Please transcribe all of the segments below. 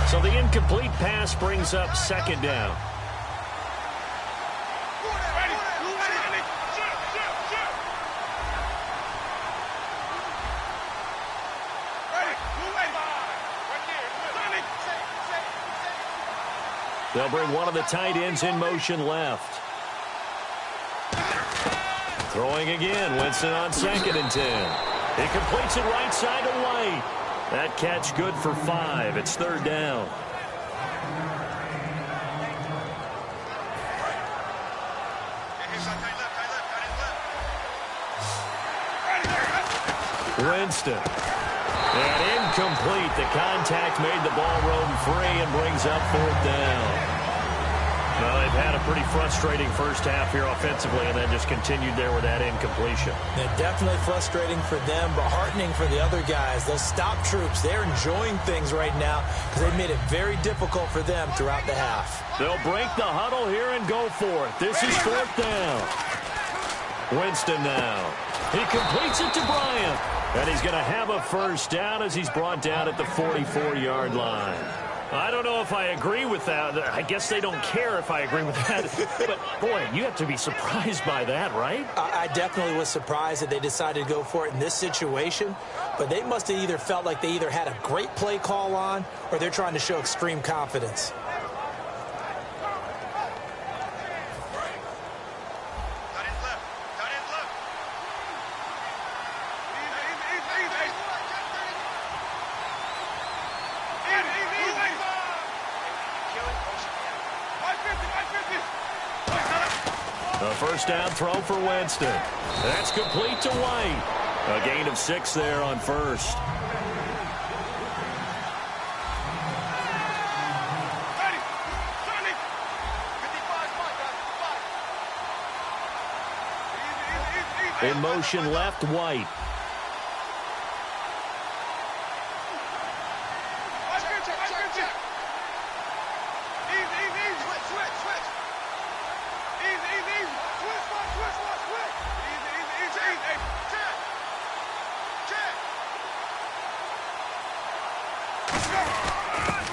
So the incomplete pass brings up second down. They'll bring one of the tight ends in motion left. Throwing again. Winston on 2nd and 10. He completes it right side to White. That catch good for 5. It's 3rd down. Winston. And incomplete. The contact made the ball roam free and brings up 4th down. Well, they've had a pretty frustrating first half here offensively and then just continued there with that incompletion. Yeah, definitely frustrating for them, but heartening for the other guys. Those stop troops, they're enjoying things right now because they've made it very difficult for them throughout the half. They'll break the huddle here and go for it. This is 4th down. Winston now. He completes it to Bryant. And he's going to have a first down as he's brought down at the 44-yard line. I don't know if I agree with that. I guess they don't care if I agree with that. But, boy, you have to be surprised by that, right? I definitely was surprised that they decided to go for it in this situation. But they must have either felt like they either had a great play call on or they're trying to show extreme confidence. First down throw for Winston. That's complete to White. A gain of 6 there on 1st. In motion left, White.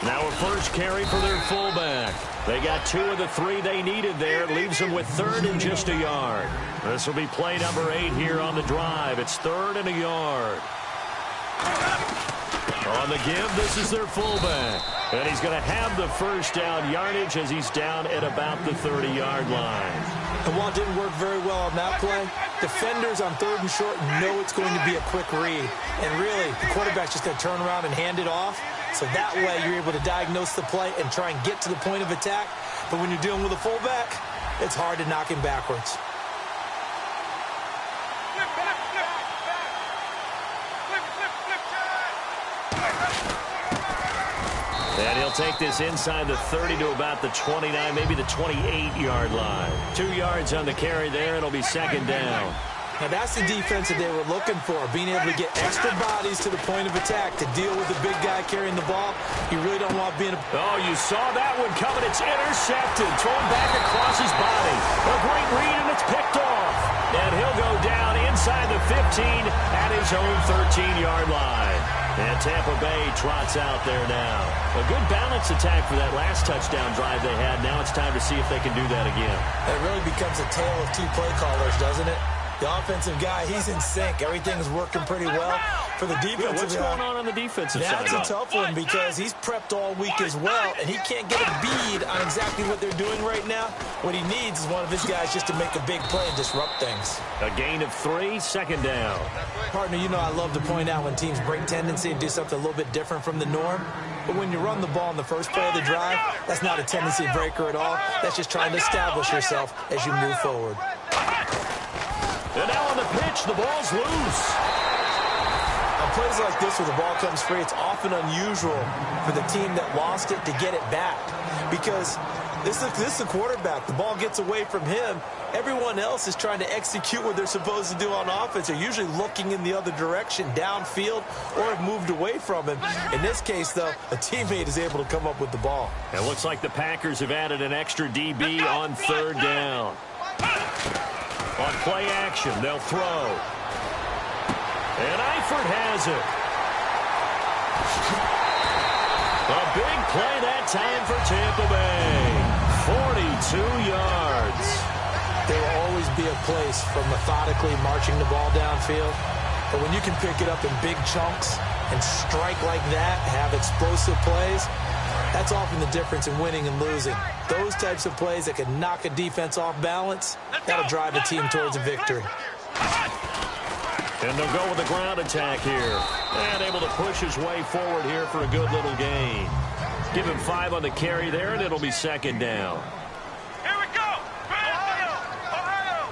Now a first carry for their fullback. They got 2 of the 3 they needed there. It leaves them with 3rd and just a yard. This will be play number 8 here on the drive. It's 3rd and a yard. On the give, this is their fullback. And he's going to have the first down yardage as he's down at about the 30-yard line. And while it didn't work very well on that play, defenders on 3rd and short know it's going to be a quick read. And really, the quarterback's just going to turn around and hand it off. So that way you're able to diagnose the play and try and get to the point of attack. But when you're dealing with a fullback, it's hard to knock him backwards. And he'll take this inside the 30 to about the 29, maybe the 28-yard line. 2 yards on the carry there. It'll be 2nd down. Now, that's the defense that they were looking for, being able to get extra bodies to the point of attack to deal with the big guy carrying the ball. You really don't want being a... Oh, you saw that one coming. It's intercepted. Thrown back across his body. A great read, and it's picked off. And he'll go down inside the 15 at his own 13-yard line. And Tampa Bay trots out there now. A good balance attack for that last touchdown drive they had. Now it's time to see if they can do that again. It really becomes a tale of 2 play callers, doesn't it? The offensive guy, he's in sync. Everything's working pretty well. For the defensive what's going on the defensive side? That's a tough one because he's prepped all week as well, and he can't get a bead on exactly what they're doing right now. What he needs is one of his guys just to make a big play and disrupt things. A gain of 3, 2nd down. Partner, you know I love to point out when teams break tendency and do something a little bit different from the norm. But when you run the ball in the first play of the drive, that's not a tendency breaker at all. That's just trying to establish yourself as you move forward. And now on the pitch, the ball's loose. On plays like this where the ball comes free, it's often unusual for the team that lost it to get it back. Because this is the quarterback. The ball gets away from him. Everyone else is trying to execute what they're supposed to do on offense. They're usually looking in the other direction, downfield, or have moved away from him. In this case, though, a teammate is able to come up with the ball. It looks like the Packers have added an extra DB on 3rd down. On play action, they'll throw. And Eifert has it. A big play that time for Tampa Bay. 42 yards. There will always be a place for methodically marching the ball downfield. But when you can pick it up in big chunks and strike like that, have explosive plays, that's often the difference in winning and losing. Those types of plays that can knock a defense off balance, that'll drive a team towards a victory. And they'll go with the ground attack here. And able to push his way forward here for a good little gain. Give him 5 on the carry there, and it'll be second down. Here we go! Ohio!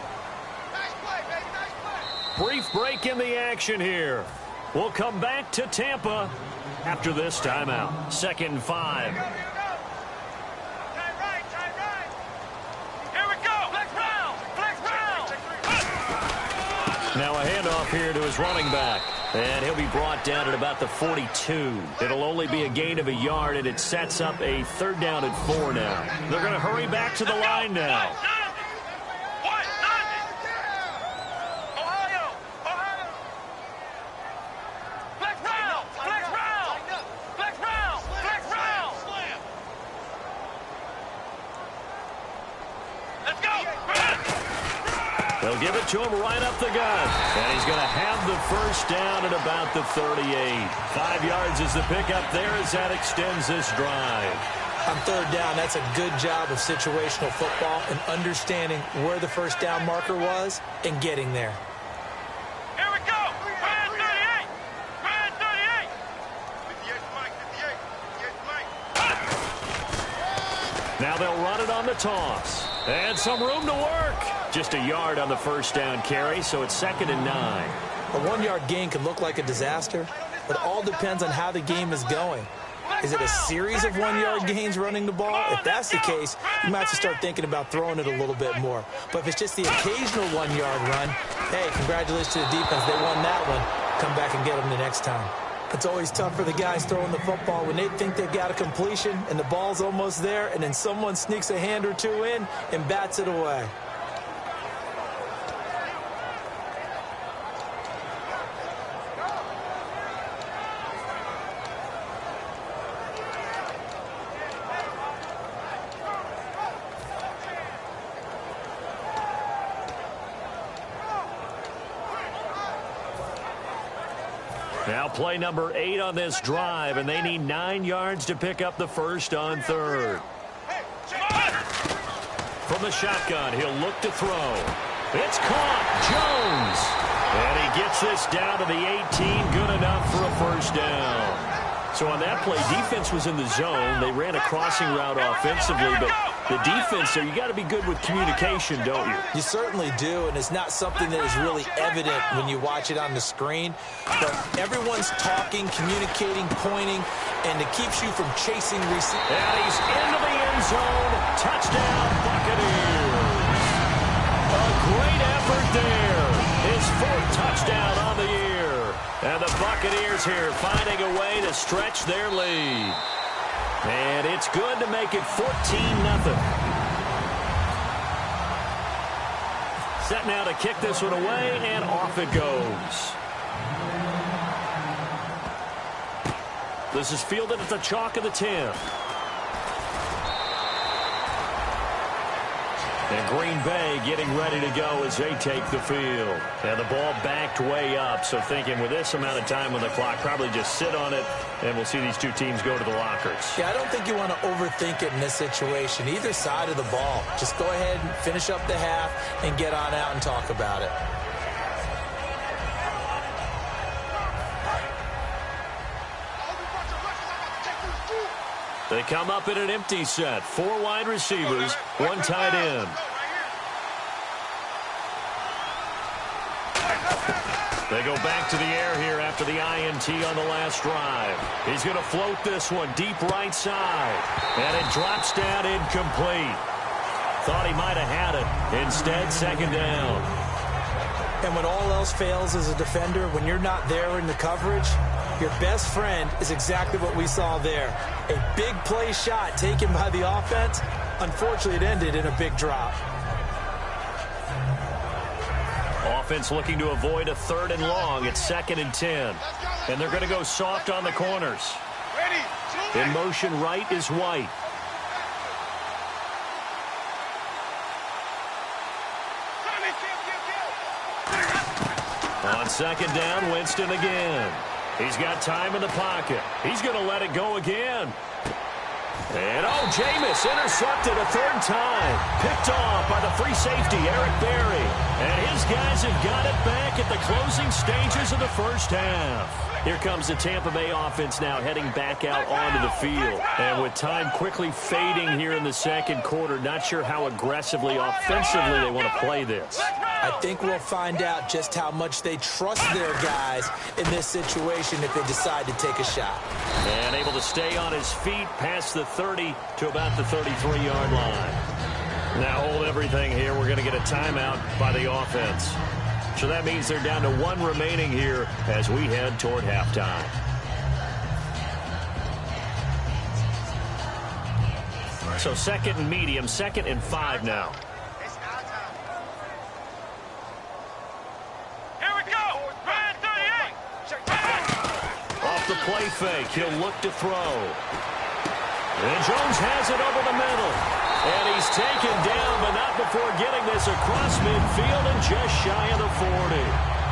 Nice play, baby, nice play! Brief break in the action here. We'll come back to Tampa after this timeout. 2nd and 5. Here we go! Tight right! Here we go! Flex round! Now a handoff here to his running back. And he'll be brought down at about the 42. It'll only be a gain of a yard, and it sets up a 3rd down and 4 now. They're going to hurry back to the line now. Ohio! Flex round! Let's go! They'll give it to him right up the gut. And he's going to have the 1st down at about the 38. 5 yards is the pickup there as that extends this drive. On 3rd down, that's a good job of situational football and understanding where the 1st down marker was and getting there. Here we go! Brand 38! Brand 38! 58 Mike! Now they'll run it on the toss. And some room to work. Just a yard on the 1st down carry, so it's 2nd and 9. A 1-yard gain can look like a disaster, but it all depends on how the game is going. Is it a series of 1-yard gains running the ball? If that's the case, you might have to start thinking about throwing it a little bit more. But if it's just the occasional 1-yard run, hey, congratulations to the defense. They won that one. Come back and get them the next time. It's always tough for the guys throwing the football when they think they've got a completion and the ball's almost there, and then someone sneaks a hand or two in and bats it away. Now play number 8 on this drive, and they need 9 yards to pick up the 1st on 3rd. From the shotgun, he'll look to throw. It's caught. Jones. And he gets this down to the 18. Good enough for a 1st down. So on that play, defense was in the zone. They ran a crossing route offensively, but the defense there, you got to be good with communication, don't you? You certainly do, and it's not something that is really evident when you watch it on the screen. But everyone's talking, communicating, pointing, and it keeps you from chasing receivers. And he's into the end zone. Touchdown, Buccaneers. A great effort there. His 4th touchdown on the year. And the Buccaneers here finding a way to stretch their lead. And it's good to make it 14-0. Set now to kick this one away, and off it goes. This is fielded at the chalk of the 10. And Green Bay getting ready to go as they take the field. And the ball backed way up, so thinking with this amount of time on the clock, probably just sit on it, and we'll see these two teams go to the lockers. Yeah, I don't think you want to overthink it in this situation, either side of the ball. Just go ahead and finish up the half and get on out and talk about it. They come up in an empty set. 4 wide receivers, 1 tight end. They go back to the air here after the INT on the last drive. He's going to float this one deep right side. And it drops down incomplete. Thought he might have had it. Instead, 2nd down. And when all else fails as a defender, when you're not there in the coverage, your best friend is exactly what we saw there. A big play shot taken by the offense. Unfortunately, it ended in a big drop. Offense looking to avoid a 3rd and long. It's 2nd and 10. And they're going to go soft on the corners. Ready, 2, In motion right is White. On second down, Winston again. He's got time in the pocket. He's going to let it go again. And, Jameis intercepted a third time. Picked off by the free safety, Eric Berry. And his guys have got it back at the closing stages of the first half. Here comes the Tampa Bay offense now heading back out onto the field. And with time quickly fading here in the second quarter, not sure how aggressively, offensively they want to play this. I think we'll find out just how much they trust their guys in this situation if they decide to take a shot. And able to stay on his feet past the 30 to about the 33-yard line. Now hold everything here. We're going to get a timeout by the offense. So that means they're down to one remaining here as we head toward halftime. So second and medium, 2nd and 5 now. Here we go. Ryan 38. Off the play fake, he'll look to throw. And Jones has it over the middle. And he's taken down, but not before getting this across midfield and just shy of the 40.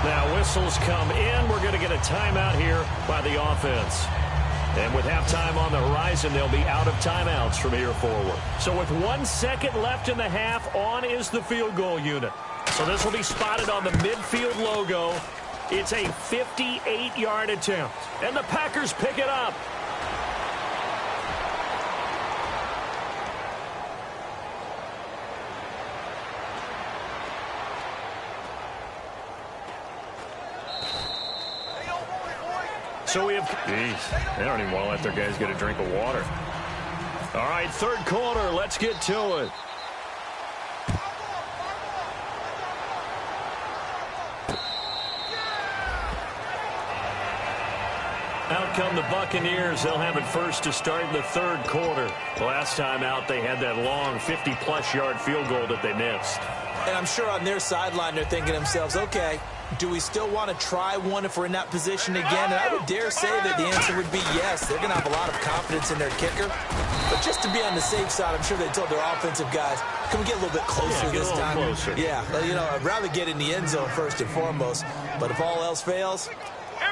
Now whistles come in. We're going to get a timeout here by the offense. And with halftime on the horizon, they'll be out of timeouts from here forward. So with 1 second left in the half, on is the field goal unit. So this will be spotted on the midfield logo. It's a 58-yard attempt. And the Packers pick it up. So we have... Jeez, they don't even want to let their guys get a drink of water. All right, third quarter. Let's get to it. Out come the Buccaneers. They'll have it first to start in the third quarter. Last time out, they had that long 50-plus yard field goal that they missed. And I'm sure on their sideline they're thinking to themselves, okay, do we still want to try one if we're in that position again? And I would dare say that the answer would be yes. They're going to have a lot of confidence in their kicker. But just to be on the safe side, I'm sure they told their offensive guys, can we get a little bit closer this time? Closer. Yeah, I'd rather get in the end zone first and foremost. But if all else fails,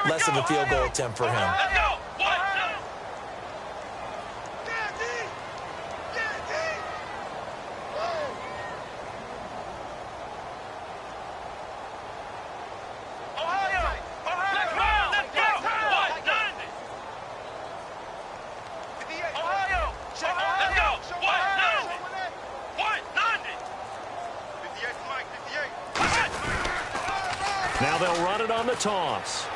less of a field goal attempt for him. Let's go. Now they'll run it on the toss.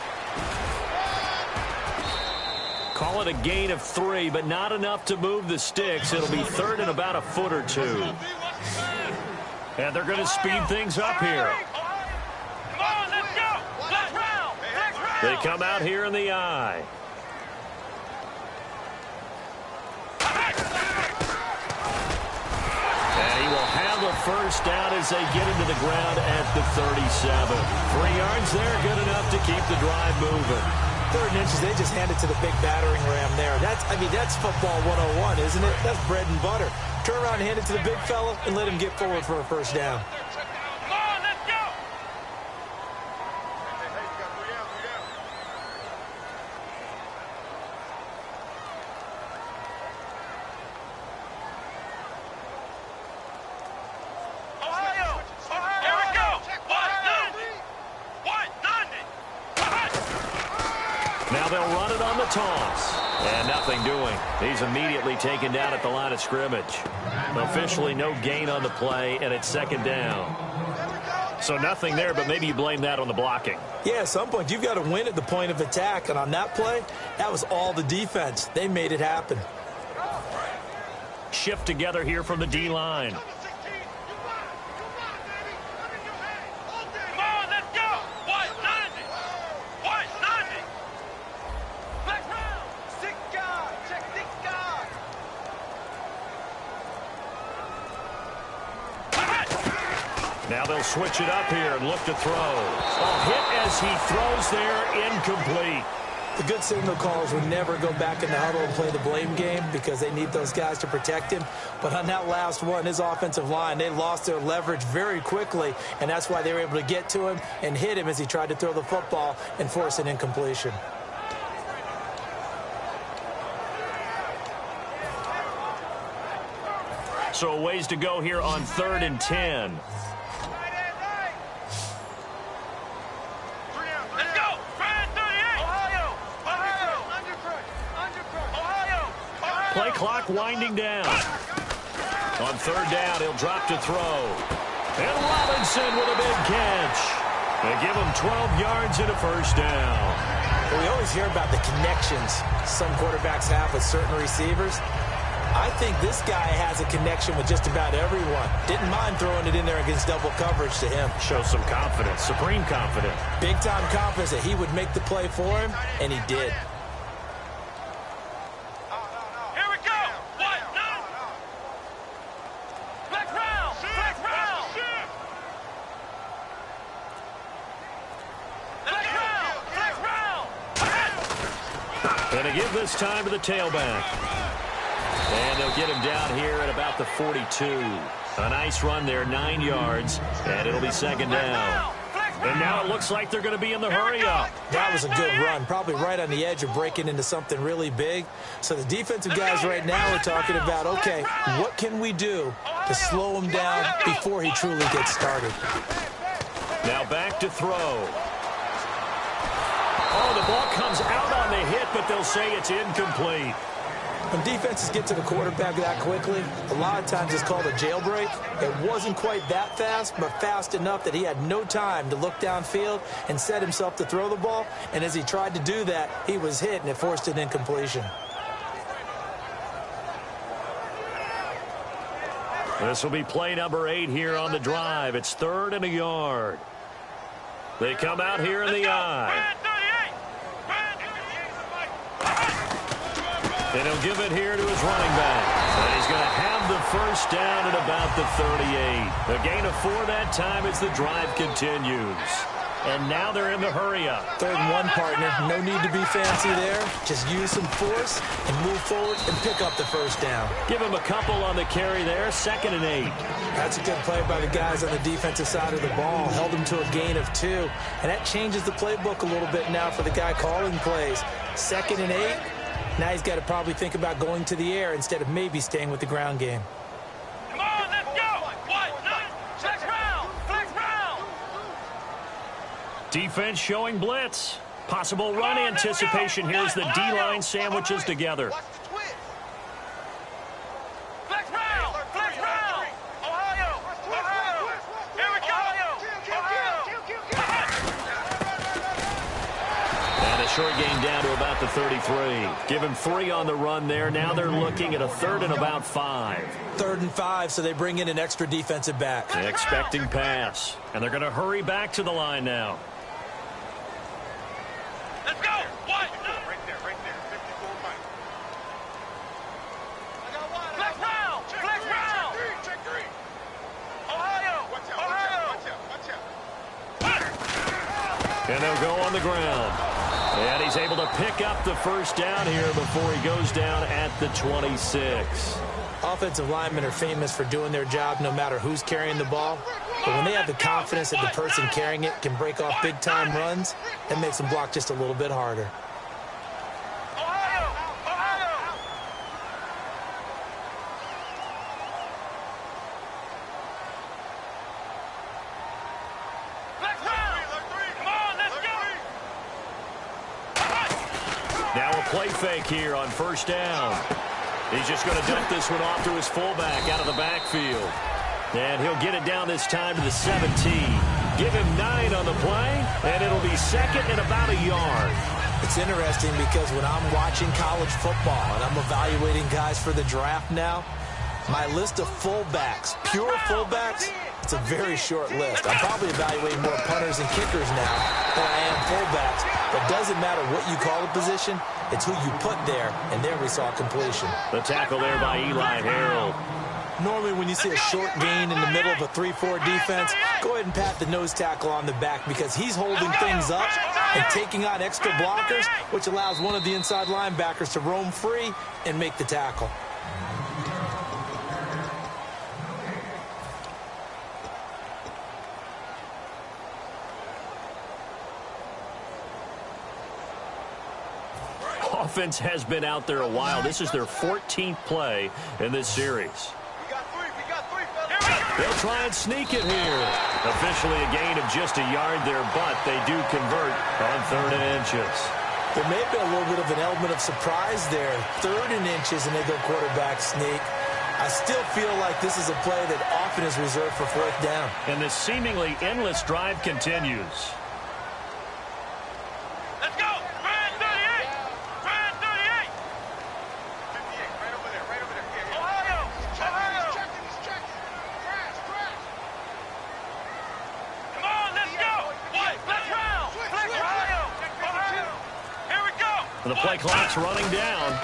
Call it a gain of 3, but not enough to move the sticks. It'll be third and about a foot or two. And they're going to speed things up here. Come on, let's go. Next round. They come out here in the eye. And he will have a first down as they get into the ground at the 37. 3 yards there, good enough to keep the drive moving. 3rd and inches, they just hand it to the big battering ram there. That's football 101, isn't it? That's bread and butter. Turn around and hand it to the big fella and let him get forward for a first down. Come on, let's go. Ohio. Here we go. Now they'll run it on the toss. And nothing doing. He's immediately taken down at the line of scrimmage. Officially no gain on the play, and it's 2nd down. So nothing there, but maybe you blame that on the blocking. Yeah, at some point, you've got to win at the point of attack. And on that play, that was all the defense. They made it happen. Shift together here from the D-line. Now they'll switch it up here and look to throw. A hit as he throws there, incomplete. The good signal callers would never go back in the huddle and play the blame game because they need those guys to protect him. But on that last one, his offensive line, they lost their leverage very quickly, and that's why they were able to get to him and hit him as he tried to throw the football and force an incompletion. So a ways to go here on 3rd and 10. Play clock winding down. On 3rd down, he'll drop to throw. And Robinson with a big catch. They give him 12 yards and a first down. Well, we always hear about the connections some quarterbacks have with certain receivers. I think this guy has a connection with just about everyone. Didn't mind throwing it in there against double coverage to him. Shows some confidence, supreme confidence. Big-time confidence that he would make the play for him, and he did. Going to give this time to the tailback. And they'll get him down here at about the 42. A nice run there, 9 yards, and it'll be 2nd down. And now it looks like they're going to be in the hurry-up. That was a good run, probably right on the edge of breaking into something really big. So the defensive guys right now are talking about, okay, what can we do to slow him down before he truly gets started? Now back to throw. Oh, the ball comes out on the hit, but they'll say it's incomplete. When defenses get to the quarterback that quickly, a lot of times it's called a jailbreak. It wasn't quite that fast, but fast enough that he had no time to look downfield and set himself to throw the ball. And as he tried to do that, he was hit, and it forced an incompletion. This will be play number 8 here on the drive. It's 3rd and a yard. They come out here in the I. And he'll give it here to his running back. And he's going to have the first down at about the 38. A gain of 4 that time as the drive continues. And now they're in the hurry-up. 3rd and 1, partner. No need to be fancy there. Just use some force and move forward and pick up the first down. Give him a couple on the carry there. 2nd and 8. That's a good play by the guys on the defensive side of the ball. Held him to a gain of 2. And that changes the playbook a little bit now for the guy calling plays. 2nd and 8. Now he's got to probably think about going to the air instead of maybe staying with the ground game. Come on, let's go! Flex round! Flex round! Defense showing blitz. Possible run anticipation. Here's the D-line sandwiches together. Flex round! Flex round! Ohio! Ohio! Here we go! And a short gain down to about the 33. Give him 3 on the run there. Now they're looking at a 3rd and about 5. 3rd and 5, so they bring in an extra defensive back. Expecting pass. And they're going to hurry back to the line now. Let's go! Right there. 54 right. Flex round! Flex round! Check 3. Ohio! Watch out. And they'll go on the ground. And he's able to pick up the first down here before he goes down at the 26. Offensive linemen are famous for doing their job no matter who's carrying the ball. But when they have the confidence that the person carrying it can break off big-time runs, that makes them block just a little bit harder. Now a play fake here on 1st down. He's just going to dump this one off to his fullback out of the backfield. And he'll get it down this time to the 17. Give him 9 on the play, and it'll be 2nd and about a yard. It's interesting because when I'm watching college football and I'm evaluating guys for the draft now, my list of fullbacks, pure fullbacks, it's a very short list. I'm probably evaluating more punters and kickers now than I am fullbacks. But it doesn't matter what you call a position, it's who you put there, and there we saw completion. The tackle there by Eli Harold. Normally when you see a short gain in the middle of a 3-4 defense, go ahead and pat the nose tackle on the back because he's holding things up and taking on extra blockers, which allows one of the inside linebackers to roam free and make the tackle. Offense has been out there a while. This is their 14th play in this series. They'll try and sneak it here. Officially a gain of just a yard there, but they do convert on 3rd and inches. There may have been a little bit of an element of surprise there. 3rd and inches, and they go quarterback sneak. I still feel like this is a play that often is reserved for 4th down. And this seemingly endless drive continues. Let's go! Brand 38! Brand 38! 58, right over there, right over there. Yeah, yeah. Ohio! Ohio! He's checking. Crash. Come on, let's go! Let's round! Ohio! Ohio! Here we go! The play clock's running down.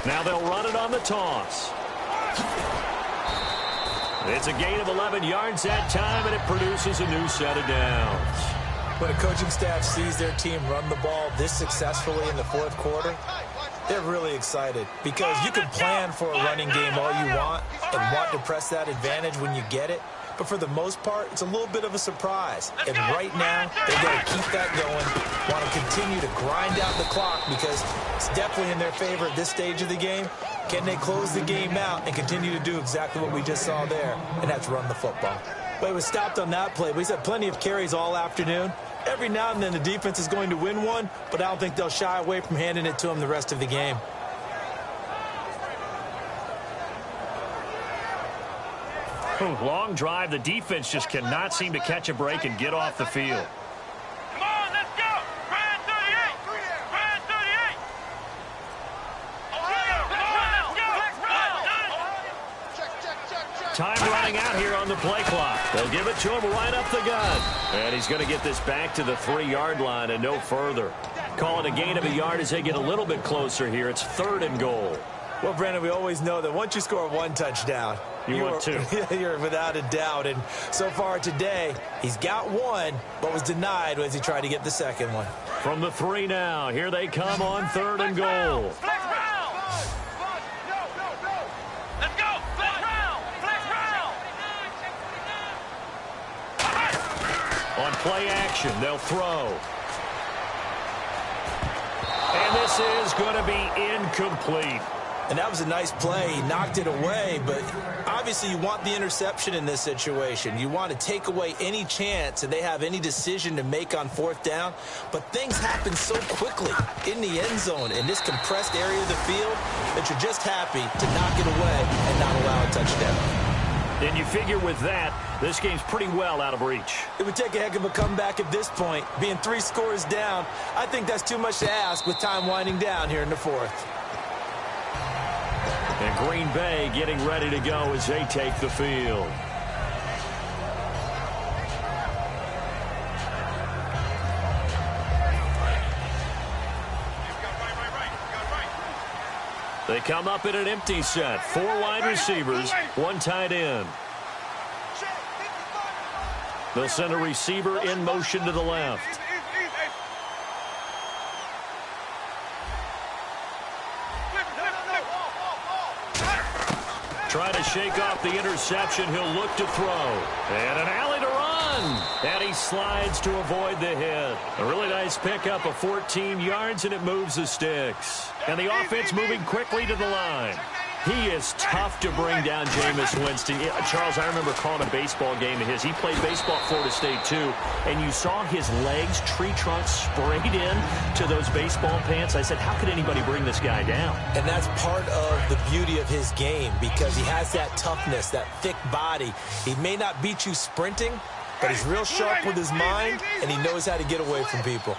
Now they'll run it on the toss. It's a gain of 11 yards that time, and it produces a new set of downs. When a coaching staff sees their team run the ball this successfully in the 4th quarter, they're really excited because you can plan for a running game all you want and want to press that advantage when you get it. But for the most part, it's a little bit of a surprise. And right now, they've got to keep that going, want to continue to grind out the clock because it's definitely in their favor at this stage of the game. Can they close the game out and continue to do exactly what we just saw there, and that's run the football? But it was stopped on that play. We had plenty of carries all afternoon. Every now and then the defense is going to win one, but I don't think they'll shy away from handing it to them the rest of the game. Long drive. The defense just cannot seem to catch a break and get off the field. Come on, let's go! Brand 38! Brand 38! Ohio! Let's go! Time running out here on the play clock. They'll give it to him right up the gun. And he's going to get this back to the 3-yard line and no further. Call it a gain of a yard as they get a little bit closer here. It's 3rd and goal. Well, Brandon, we always know that once you score 1 touchdown, want 2. You're without a doubt. And so far today, he's got 1, but was denied as he tried to get the second one. From the 3 now. Here they come on 3rd and goal. Flex round! Let's go! Flex round! Flex round! On play action, they'll throw. And this is going to be incomplete. And that was a nice play. He knocked it away, but obviously you want the interception in this situation. You want to take away any chance that they have any decision to make on 4th down. But things happen so quickly in the end zone in this compressed area of the field that you're just happy to knock it away and not allow a touchdown. And you figure with that, this game's pretty well out of reach. It would take a heck of a comeback at this point. Being 3 scores down, I think that's too much to ask with time winding down here in the 4th. And Green Bay getting ready to go as they take the field. They come up in an empty set. 4 wide receivers, 1 tight end. They'll send a receiver in motion to the left. Try to shake off the interception. He'll look to throw. And an alley to run. And he slides to avoid the hit. A really nice pickup of 14 yards, and it moves the sticks. And the offense moving quickly to the line. He is tough to bring down, Jameis Winston. Charles, I remember calling a baseball game of his. He played baseball at Florida State, too. And you saw his legs, tree trunks sprayed in to those baseball pants. I said, how could anybody bring this guy down? And that's part of the beauty of his game because he has that toughness, that thick body. He may not beat you sprinting, but he's real sharp with his mind, and he knows how to get away from people.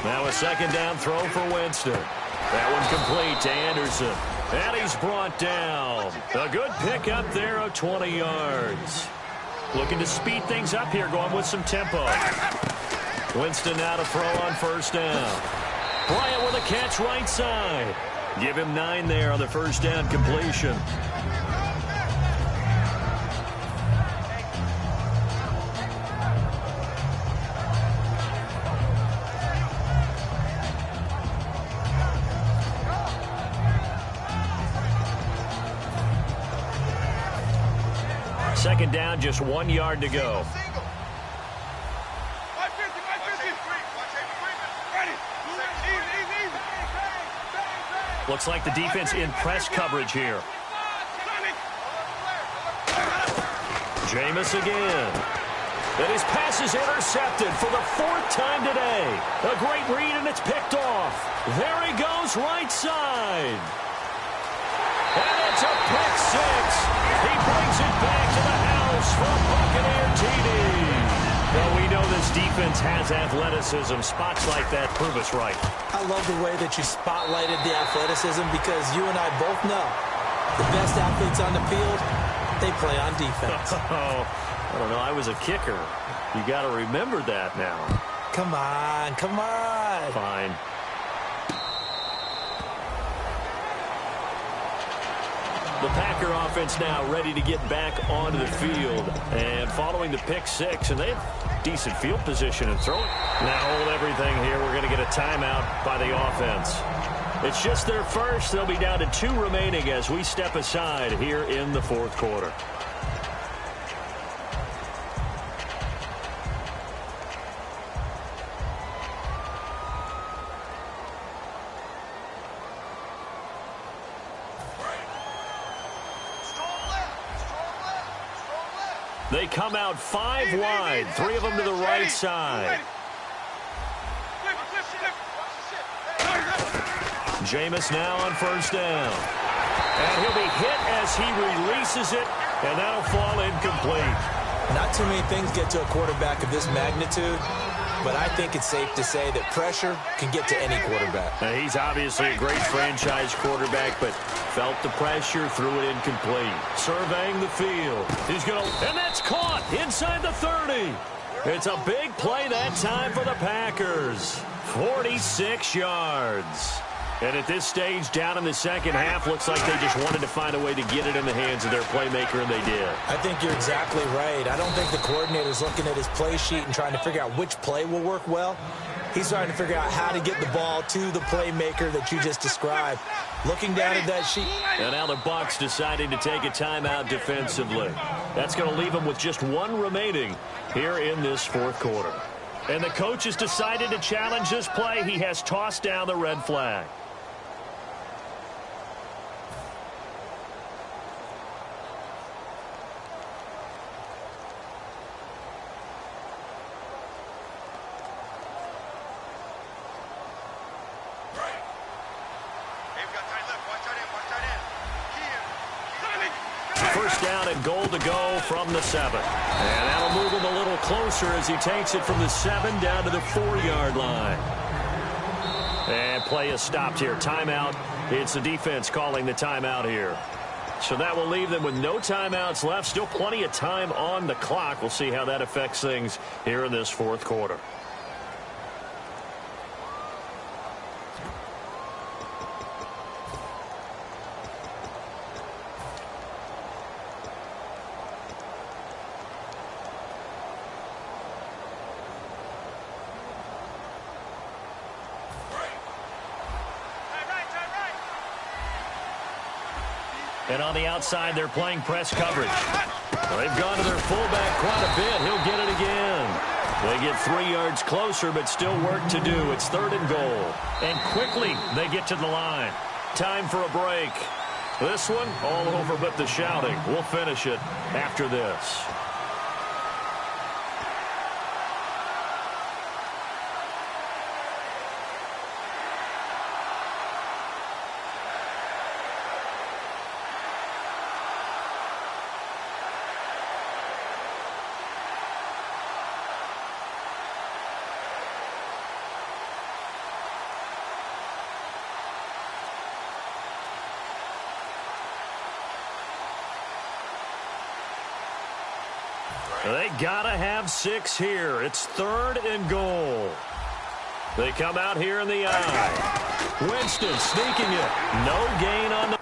Now a 2nd down throw for Winston. That one complete to Anderson. And he's brought down. A good pickup there of 20 yards. Looking to speed things up here, going with some tempo. Winston now to throw on 1st down. Bryant with a catch right side. Give him 9 there on the first down completion. Second down, just 1 yard to go. Looks like the defense in press coverage here. Jameis again. And his pass is intercepted for the 4th time today. A great read, and it's picked off. There he goes, right side. And it's a pick 6. He brings it back to the house for a Buccaneer TD. Well, we know this defense has athleticism. Spots like that prove us right. I love the way that you spotlighted the athleticism because you and I both know the best athletes on the field, they play on defense. I don't know. I was a kicker. You got to remember that now. Come on, come on. Fine. The Packer offense now ready to get back onto the field. And following the pick 6, and they have decent field position and throw it. Now hold everything here. We're going to get a timeout by the offense. It's just their first. They'll be down to 2 remaining as we step aside here in the 4th quarter. They come out 5 wide, 3 of them to the right side. Jameis now on first down. And he'll be hit as he releases it, and that'll fall incomplete. Not too many things get to a quarterback of this magnitude, but I think it's safe to say that pressure can get to any quarterback. Now, he's obviously a great franchise quarterback, but felt the pressure, threw it incomplete. Surveying the field. He's going to, and that's caught inside the 30. It's a big play that time for the Packers. 46 yards. And at this stage, down in the second half, looks like they just wanted to find a way to get it in the hands of their playmaker, and they did. I think you're exactly right. I don't think the coordinator's looking at his play sheet and trying to figure out which play will work well. He's trying to figure out how to get the ball to the playmaker that you just described. Looking down at that sheet. And now the Bucs deciding to take a timeout defensively. That's going to leave them with just 1 remaining here in this 4th quarter. And the coach has decided to challenge this play. He has tossed down the red flag. First down and goal to go from the 7. And that'll move him a little closer as he takes it from the 7 down to the 4-yard line. And play is stopped here. Timeout. It's the defense calling the timeout here. So that will leave them with no timeouts left. Still plenty of time on the clock. We'll see how that affects things here in this 4th quarter. And on the outside, they're playing press coverage. They've gone to their fullback quite a bit. He'll get it again. They get 3 yards closer, but still work to do. It's 3rd and goal. And quickly, they get to the line. Time for a break. This one, all over but the shouting. We'll finish it after this. They gotta have 6 here. It's 3rd and goal. They come out here in the eye. Winston sneaking it. No gain on the